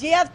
JF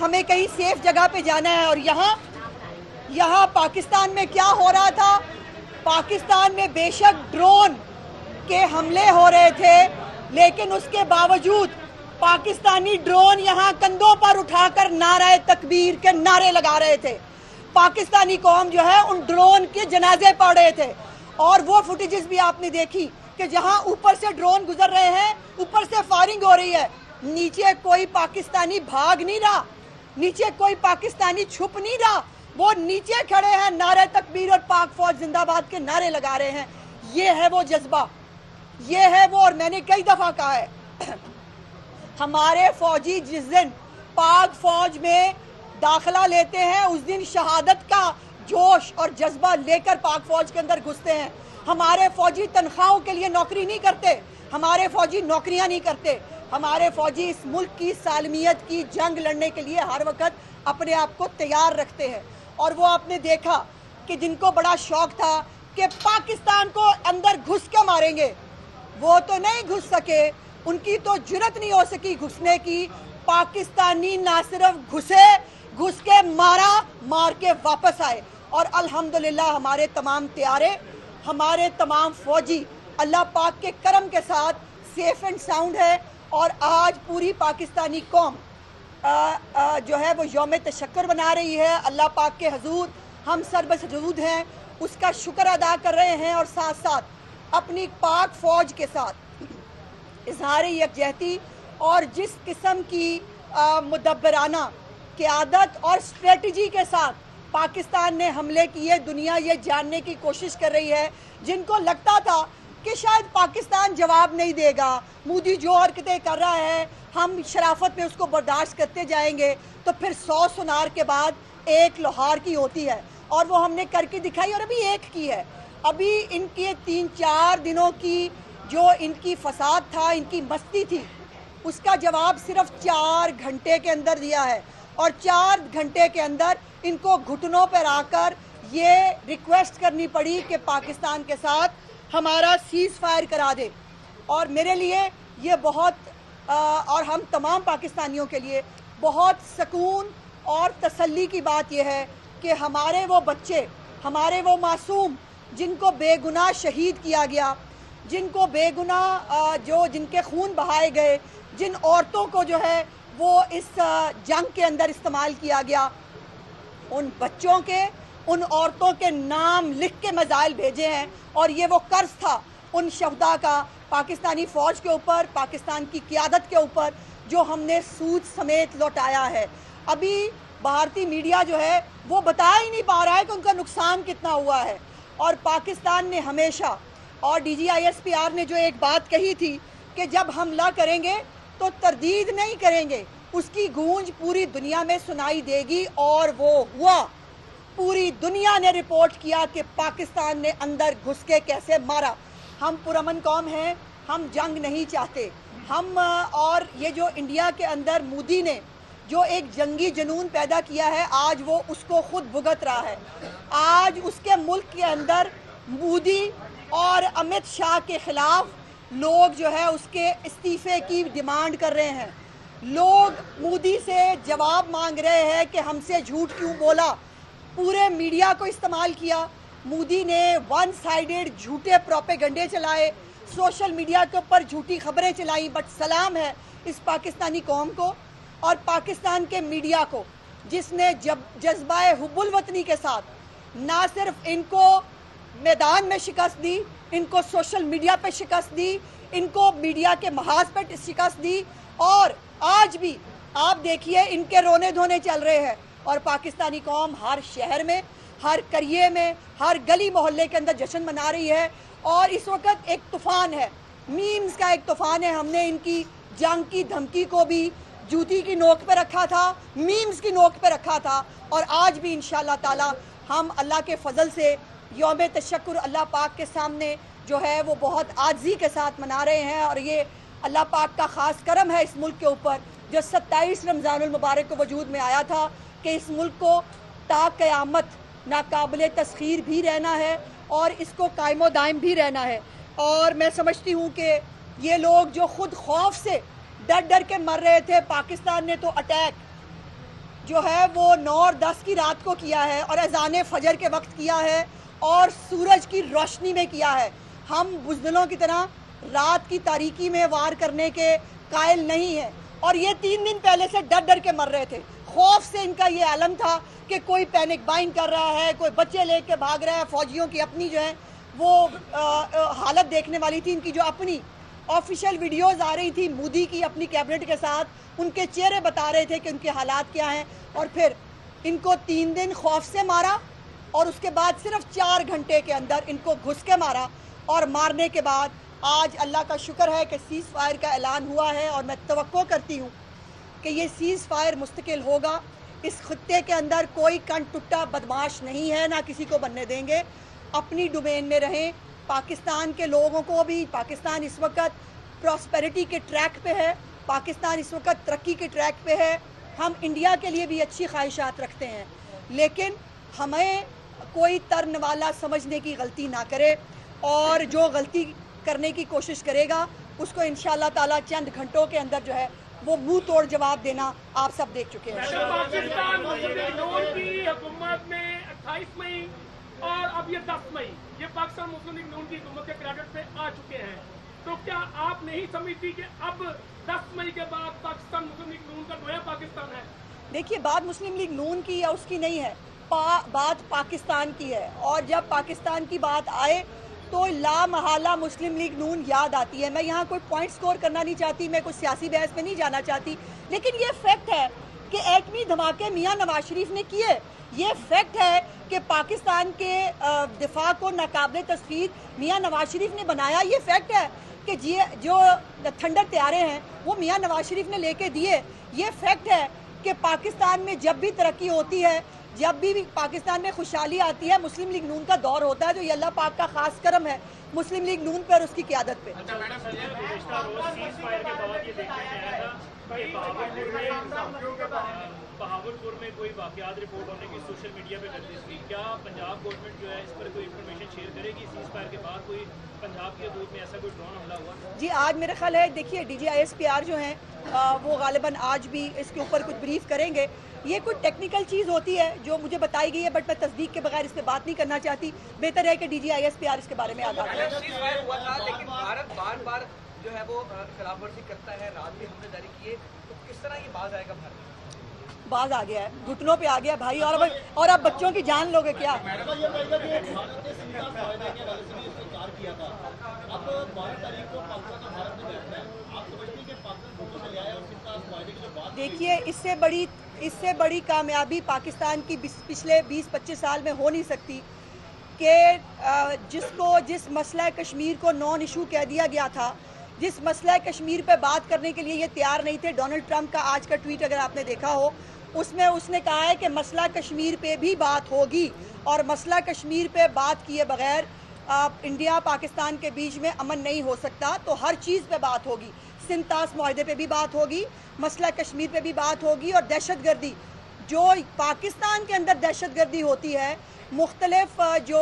ہمیں کہیں safe جگہ پہ جانا ہے. اور یہاں پاکستان میں کیا ہو رہا تھا؟ پاکستان میں بے شک ڈرون کے حملے ہو رہے تھے، لیکن اس کے باوجود پاکستانی ڈرون یہاں کندھوں پر اٹھا کر نعرہ تکبیر کے نعرے لگا رہے تھے. پاکستانی قوم جو ہے ان ڈرون کے جنازے پڑھ رہے تھے. اور وہ فوٹیجز بھی آپ نے دیکھی کہ جہاں اوپر سے ڈرون گزر رہے ہیں، اوپر سے فائرنگ ہو رہی ہے، نیچے کوئی پاکستانی بھاگ نہیں رہا، نیچے کوئی پاکستانی چھپ نہیں رہا. وہ نیچے کھڑے ہیں، نعرہ تکبیر اور پاک فوج زندہ باد کے نعرے لگا رہے ہیں. یہ ہے وہ جذبہ، یہ ہے وہ. اور میں نے کئی دفعہ کہا ہے، ہمارے فوجی جس دن پاک فوج میں داخلہ لیتے ہیں اس دن شہادت کا جوش اور جذبہ لے کر پاک فوج کے اندر گھستے ہیں. ہمارے فوجی تنخواہوں کے لیے نوکری نہیں کرتے، ہمارے فوجی نوکریاں نہیں کرتے. ہمارے فوجی اس ملک کی سالمیت کی جنگ لڑنے کے لیے ہر وقت اپنے آپ کو تیار رکھتے ہیں. اور وہ آپ نے دیکھا کہ جن کو بڑا شوق تھا کہ پاکستان کو اندر گھس کے ماریں گے، وہ تو نہیں گھس سکے، ان کی تو جرت نہیں ہو سکی گھسنے کی. پاکستانی نہ صرف گھس کے مار کے واپس آئے. اور الحمدللہ ہمارے تمام طیارے، ہمارے تمام فوجی اللہ پاک کے کرم کے ساتھ سیف اینڈ ساؤنڈ ہے. اور آج پوری پاکستانی قوم جو ہے وہ یوم تشکر بنا رہی ہے. اللہ پاک کے حضور ہم سربسجود ہیں، اس کا شکر ادا کر رہے ہیں. اور ساتھ ساتھ اپنی پاک فوج کے ساتھ اظہار یکجہتی اور جس قسم کی مدبرانہ قیادت اور اسٹریٹجی کے ساتھ پاکستان نے حملے کیے، دنیا یہ جاننے کی کوشش کر رہی ہے. جن کو لگتا تھا کہ شاید پاکستان جواب نہیں دے گا، مودی جو حرکتیں کر رہا ہے ہم شرافت میں اس کو برداشت کرتے جائیں گے، تو پھر 100 سونار کے بعد ایک لوہار کی ہوتی ہے. اور وہ ہم نے کر کے دکھائی، اور ابھی ایک کی ہے. ابھی ان کے 3-4 دنوں کی جو ان کی فساد تھا، ان کی مستی تھی، اس کا جواب صرف 4 گھنٹے کے اندر دیا ہے. اور 4 گھنٹے کے اندر ان کو گھٹنوں پر آ کر یہ ریکویسٹ کرنی پڑی کہ پاکستان کے ساتھ ہمارا سیز فائر کرا دے. اور میرے لیے یہ بہت اور ہم تمام پاکستانیوں کے لیے بہت سکون اور تسلی کی بات یہ ہے کہ ہمارے وہ بچے، ہمارے وہ معصوم جن کو بے گناہ شہید کیا گیا، جن کو بے گناہ جن کے خون بہائے گئے، جن عورتوں کو جو ہے وہ اس جنگ کے اندر استعمال کیا گیا، ان بچوں کے، ان عورتوں کے نام لکھ کے میزائل بھیجے ہیں. اور یہ وہ قرض تھا ان شہداء کا پاکستانی فوج کے اوپر، پاکستان کی قیادت کے اوپر، جو ہم نے سود سمیت لوٹایا ہے. ابھی بھارتی میڈیا جو ہے وہ بتا ہی نہیں پا رہا ہے کہ ان کا نقصان کتنا ہوا ہے. اور پاکستان نے ہمیشہ، اور D G I S P R نے جو ایک بات کہی تھی کہ جب حملہ کریں گے تو تردید نہیں کریں گے، اس کی گونج پوری دنیا میں سنائی دے گی. اور وہ ہوا، پوری دنیا نے رپورٹ کیا کہ پاکستان نے اندر گھس کے کیسے مارا. ہم پرامن قوم ہیں، ہم جنگ نہیں چاہتے. ہم اور یہ جو انڈیا کے اندر مودی نے جو ایک جنگی جنون پیدا کیا ہے، آج وہ اس کو خود بھگت رہا ہے. آج اس کے ملک کے اندر مودی اور امت شاہ کے خلاف لوگ جو ہے اس کے استعفے کی ڈیمانڈ کر رہے ہیں. لوگ مودی سے جواب مانگ رہے ہیں کہ ہم سے جھوٹ کیوں بولا. پورے میڈیا کو استعمال کیا، مودی نے ون سائیڈڈ جھوٹے پروپیگنڈے چلائے، سوشل میڈیا کے اوپر جھوٹی خبریں چلائیں. بٹ سلام ہے اس پاکستانی قوم کو اور پاکستان کے میڈیا کو، جس نے جذبہ حب الوطنی کے ساتھ نہ صرف ان کو میدان میں شکست دی، ان کو سوشل میڈیا پہ شکست دی، ان کو میڈیا کے محاذ پہ شکست دی. اور آج بھی آپ دیکھیے ان کے رونے دھونے چل رہے ہیں. اور پاکستانی قوم ہر شہر میں، ہر قریے میں، ہر گلی محلے کے اندر جشن منا رہی ہے. اور اس وقت ایک طوفان ہے، میمز کا ایک طوفان ہے. ہم نے ان کی جنگ کی دھمکی کو بھی جوتی کی نوک پہ رکھا تھا، میمز کی نوک پہ رکھا تھا. اور آج بھی انشاءاللہ تعالی ہم اللہ کے فضل سے یوم تشکر اللہ پاک کے سامنے جو ہے وہ بہت عاجزی کے ساتھ منا رہے ہیں. اور یہ اللہ پاک کا خاص کرم ہے اس ملک کے اوپر، جو 27 رمضان المبارک کو وجود میں آیا تھا کہ اس ملک کو تا قیامت ناقابل تسخیر بھی رہنا ہے اور اس کو قائم و دائم بھی رہنا ہے. اور میں سمجھتی ہوں کہ یہ لوگ جو خود خوف سے ڈر ڈر کے مر رہے تھے، پاکستان نے تو اٹیک جو ہے وہ 9 اور 10 کی رات کو کیا ہے اور اذان فجر کے وقت کیا ہے اور سورج کی روشنی میں کیا ہے. ہم بزدلوں کی طرح رات کی تاریکی میں وار کرنے کے قائل نہیں ہیں. اور یہ 3 دن پہلے سے ڈر ڈر کے مر رہے تھے. خوف سے ان کا یہ عالم تھا کہ کوئی پینک بائنگ کر رہا ہے, کوئی بچے لے کے بھاگ رہا ہے. فوجیوں کی اپنی جو ہے وہ حالت دیکھنے والی تھی. ان کی جو اپنی آفیشیل ویڈیوز آ رہی تھی مودی کی اپنی کیبنٹ کے ساتھ, ان کے چہرے بتا رہے تھے کہ ان کے حالات کیا ہیں. اور پھر ان کو 3 دن خوف سے مارا اور اس کے بعد صرف 4 گھنٹے کے اندر ان کو گھس کے مارا. اور مارنے کے بعد آج اللہ کا شکر ہے کہ سیز فائر کا اعلان ہوا ہے اور میں توقع کرتی ہوں کہ یہ سیز فائر مستقل ہوگا. اس خطے کے اندر کوئی کن ٹٹا بدماش نہیں ہے, نہ کسی کو بننے دیں گے. اپنی ڈومین میں رہیں. پاکستان کے لوگوں کو بھی, پاکستان اس وقت پراسپیرٹی کے ٹریک پہ ہے, پاکستان اس وقت ترقی کے ٹریک پہ ہے. ہم انڈیا کے لیے بھی اچھی خواہشات رکھتے ہیں, لیکن ہمیں کوئی ترن والا سمجھنے کی غلطی نہ کرے, اور جو غلطی کرنے کی کوشش کرے گا اس کو انشاءاللہ تعالیٰ چند گھنٹوں کے اندر جو ہے وہ منہ توڑ جواب دینا آپ سب دیکھ چکے ہیں. پاکستان مسلم نون کی حکومت میں 28 مئی اور اب یہ 10 مئی یہ پاکستان مسلم لیگ نون کی حکومت کے کریڈٹ پہ آ چکے ہیں, تو کیا آپ نہیں سمجھتی کہ اب 10 مئی کے بعد پاکستان مسلم لیگ نون کا نیا پاکستان ہے؟ دیکھیے, بات مسلم لیگ نون کی یا اس کی نہیں ہے, بات پاکستان کی ہے. اور جب پاکستان کی بات آئے تو لا محالہ مسلم لیگ نون یاد آتی ہے. میں یہاں کوئی پوائنٹ سکور کرنا نہیں چاہتی, میں کوئی سیاسی بحث میں نہیں جانا چاہتی, لیکن یہ فیکٹ ہے کہ ایٹمی دھماکے میاں نواز شریف نے کیے. یہ فیکٹ ہے کہ پاکستان کے دفاع کو ناقابل تسخیر میاں نواز شریف نے بنایا. یہ فیکٹ ہے کہ جو تھنڈر طیارے ہیں وہ میاں نواز شریف نے لے کے دیے. یہ فیکٹ ہے کہ پاکستان میں جب بھی ترقی ہوتی ہے, جب بھی پاکستان میں خوشحالی آتی ہے, مسلم لیگ نون کا دور ہوتا ہے. تو یہ اللہ پاک کا خاص کرم ہے مسلم لیگ نون پر, اس کی قیادت پہ. بہاولپور میں کوئی واقعات رپورٹ ہونے کی سوشل میڈیا پہ کرتی تھی, کیا پنجاب گورنمنٹ جو ہے اس پر کوئی انفارمیشن شیئر کرے گی؟ سیز فائر کے بعد کوئی پنجاب کی حدود میں ایسا کوئی ڈرون حملہ ہوا؟ جی, آج میرا خیال ہے, دیکھیے DGISPR جو ہیں وہ غالباً آج بھی اس کے اوپر کچھ بریف کریں گے. یہ کوئی ٹیکنیکل چیز ہوتی ہے جو مجھے بتائی گئی ہے, بٹ میں تصدیق کے بغیر اس پہ بات نہیں کرنا چاہتی. بہتر ہے کہ DGISPR اس کے بارے میں آگاہ کرے. سیز فائر ہوا تھا لیکن بھارت بار بار جو ہے وہ خلاف ورزی کرتا ہے, رات میں حملے جاری کیے, تو کس طرح یہ باز آئے گا بھارت؟ باز آ گیا ہے, گھٹنوں پہ آ گیا بھائی. اور اب بچوں کی جان لوگے کیا؟ دیکھیے, اس سے بڑی کامیابی پاکستان کی پچھلے 20-25 سال میں ہو نہیں سکتی کہ جس مسئلہ کشمیر کو نان ایشو کہہ دیا گیا تھا, جس مسئلہ کشمیر پہ بات کرنے کے لیے یہ تیار نہیں تھے. ڈونلڈ ٹرمپ کا آج کا ٹویٹ اگر آپ نے دیکھا ہو, اس میں اس نے کہا ہے کہ مسئلہ کشمیر پہ بھی بات ہوگی, اور مسئلہ کشمیر پہ بات کیے بغیر انڈیا پاکستان کے بیچ میں امن نہیں ہو سکتا. تو ہر چیز پہ بات ہوگی, سنتاس معاہدے پہ بھی بات ہوگی, مسئلہ کشمیر پہ بھی بات ہوگی. اور دہشت گردی, جو پاکستان کے اندر دہشت گردی ہوتی ہے, مختلف جو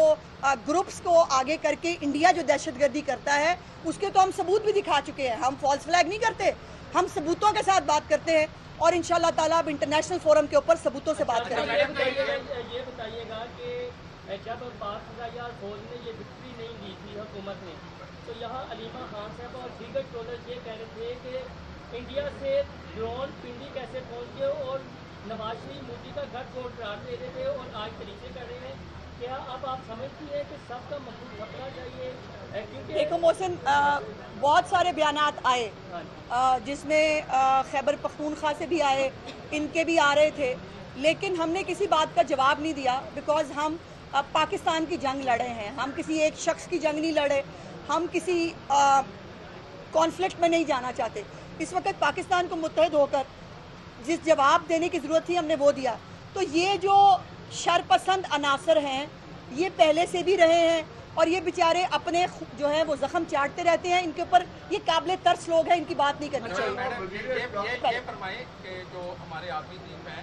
گروپس کو آگے کر کے انڈیا جو دہشت گردی کرتا ہے, اس کے تو ہم ثبوت بھی دکھا چکے ہیں. ہم فالس فلیگ نہیں کرتے, ہم ثبوتوں کے ساتھ بات کرتے ہیں, اور انشاءاللہ تعالیٰ اب انٹرنیشنل فورم کے اوپر ثبوتوں سے بات کریں گے. یہ بتائیے گا کہ جب فوج نے یہ وکٹری نہیں لی تھی حکومت نے, تو یہاں علیمہ خان صاحب اور دیگر ٹرولرز یہ کہہ رہے تھے کہ انڈیا سے ڈرون پنڈی کیسے پہنچ گئے, اور نواز شریف مودی کا گھر چھوڑ قرار دے رہے تھے اور آج طریقے کر رہے ہیں. کیا اب آپ سمجھتی ہیں کہ سب کا مقصود چھپنا چاہیے؟ دیکھو محسن, بہت سارے بیانات آئے جس میں خیبر پختونخوا سے بھی آئے, ان کے بھی آ رہے تھے, لیکن ہم نے کسی بات کا جواب نہیں دیا, بیکاز ہم پاکستان کی جنگ لڑے ہیں. ہم کسی ایک شخص کی جنگ نہیں لڑے, ہم کسی کانفلکٹ میں نہیں جانا چاہتے. اس وقت پاکستان کو متحد ہو کر جس جواب دینے کی ضرورت تھی ہم نے وہ دیا. تو یہ جو شرپسند عناصر ہیں یہ پہلے سے بھی رہے ہیں, اور یہ بیچارے اپنے جو ہے وہ زخم چاٹتے رہتے ہیں. ان کے اوپر یہ قابل ترس لوگ ہیں, ان کی بات نہیں کرنی چاہیے. یہ فرمائیں کہ جو ہمارے آرمی چیف ہیں